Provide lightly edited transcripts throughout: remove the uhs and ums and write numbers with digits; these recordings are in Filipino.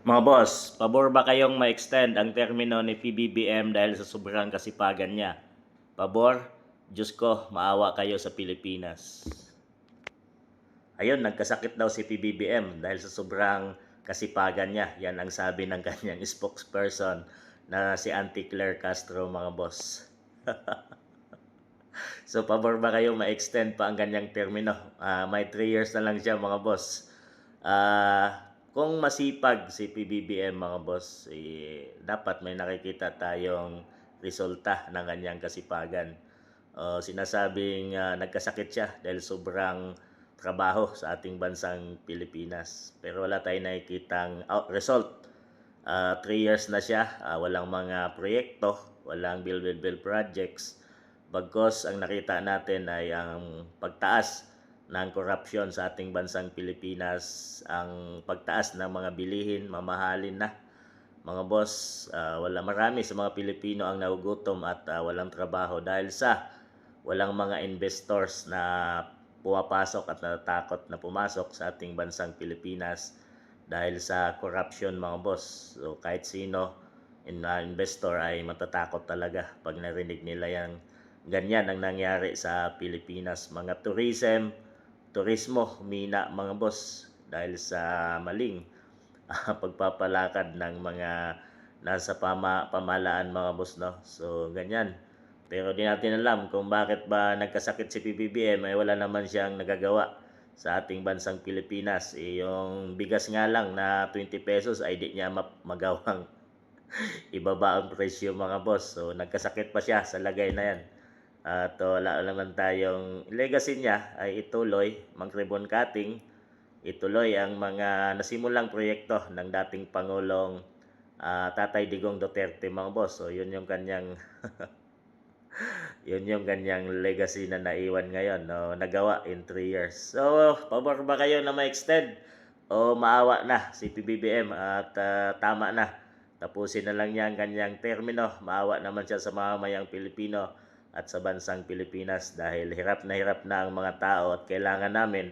Mga boss, pabor ba kayong ma-extend ang termino ni PBBM dahil sa sobrang kasipagan niya? Pabor? Diyos ko, maawa kayo sa Pilipinas. Ayun, nagkasakit daw si PBBM dahil sa sobrang kasipagan niya. Yan ang sabi ng kanyang spokesperson na si Auntie Claire Castro, mga boss. So, pabor ba kayong ma-extend pa ang kanyang termino? May 3 years na lang siya, mga boss. Kung masipag si PBBM, mga boss, dapat may nakikita tayong resulta ng kanyang kasipagan. Sinasabing nagkasakit siya dahil sobrang trabaho sa ating bansang Pilipinas. Pero wala tayong nakikitang result. 3 years na siya, walang mga proyekto, walang build projects. Bagkos ang nakita natin ay ang pagtaas ng korupsyon sa ating bansang Pilipinas, ang pagtaas ng mga bilihin, mamahalin na. Mga boss, marami sa mga Pilipino ang nagugutom at walang trabaho dahil sa walang mga investors na pumapasok at natatakot na pumasok sa ating bansang Pilipinas dahil sa corruption, mga boss. So kahit sino investor ay matatakot talaga pag narinig nila yan. Ganyan ang nangyari sa Pilipinas. Mga turismo humina, mga boss, dahil sa maling pagpapalakad ng mga nasa pamahalaan, mga boss, no? So ganyan. Pero di natin alam kung bakit ba nagkasakit si PBBM, ay wala naman siyang nagagawa sa ating bansang Pilipinas. Yung bigas nga lang na 20 pesos ay di niya magawang ibaba ang presyo, mga boss. So nagkasakit pa siya sa lagay na yan. At wala naman tayong legacy niya ay ituloy, mag-ribbon cutting, ituloy ang mga nasimulang proyekto ng dating Pangulong Tatay Digong Duterte, mga boss. So yun yung kanyang yun yung kanyang legacy na naiwan ngayon, no, nagawa in 3 years. So, pabor ba kayo na ma-extend o maawa na si PBBM at tama na? Tapusin na lang niya ang kanyang termino. Maawa naman siya sa mamamayang Pilipino at sa bansang Pilipinas dahil hirap na ang mga tao at kailangan namin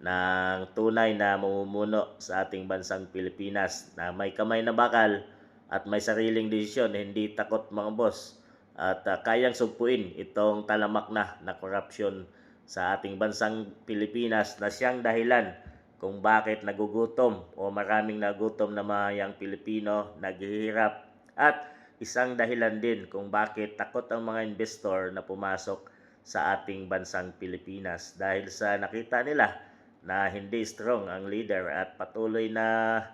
ng tunay na mamumuno sa ating bansang Pilipinas na may kamay na bakal at may sariling desisyon, hindi takot, mga boss, at kayang sugpuin itong talamak na korupsyon sa ating bansang Pilipinas na siyang dahilan kung bakit nagugutom o maraming nagutom na mayang Pilipino, naghihirap, at isang dahilan din kung bakit takot ang mga investor na pumasok sa ating bansang Pilipinas dahil sa nakita nila na hindi strong ang leader at patuloy na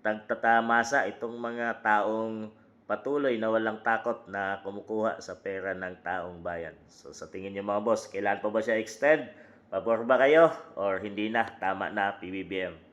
tagtatamasa itong mga taong patuloy na walang takot na kumukuha sa pera ng taong bayan. So sa tingin niyo, mga boss, kailan pa ba siya extend? Pabor ba kayo or hindi na? Tama na, PBBM?